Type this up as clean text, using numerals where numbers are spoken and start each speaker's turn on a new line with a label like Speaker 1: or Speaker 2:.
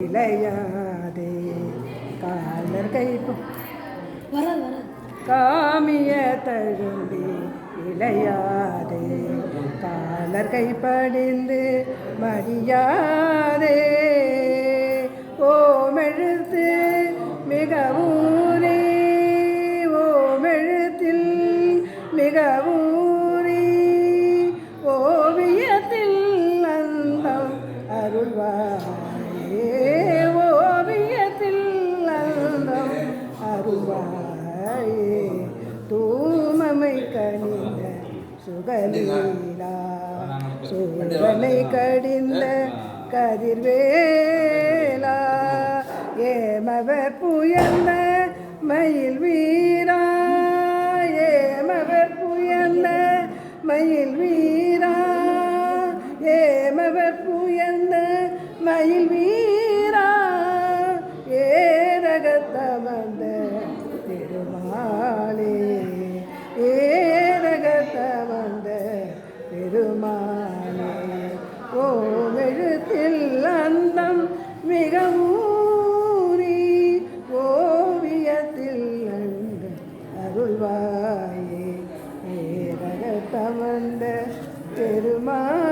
Speaker 1: இளையாதே collar கைப்பு காமிய தழும்பி இளையாதே collar கைப்படிந்து மடியாதே ஓமெழுத்து மிகவூரே ஓமெழுத்தில் மிகவூரி ஓவியத்தில் அந்தம் அருள்வாயே ஓவியத்தில் அந்தம் அருள்வாயே தூமமை கனிந்த சுகலீலா சூழலை கடிந்த கதிர்வேலா ஏமவர் புயந்த மயில் வீரா ஏமவர் புயந்த மயில் வீரா ஏமவர் புயந்த மயில் வீரா ஏரகத்தமர்ந்த பெருமாளே ஏரகத்தமர்ந்த பெருமாளே ஓமெழுத்தில் அந்தம் மிகவூரி ஓவியத்தில் அந்தம் அருள்வாயே ஏரகத்தமர்ந்த பெருமாளே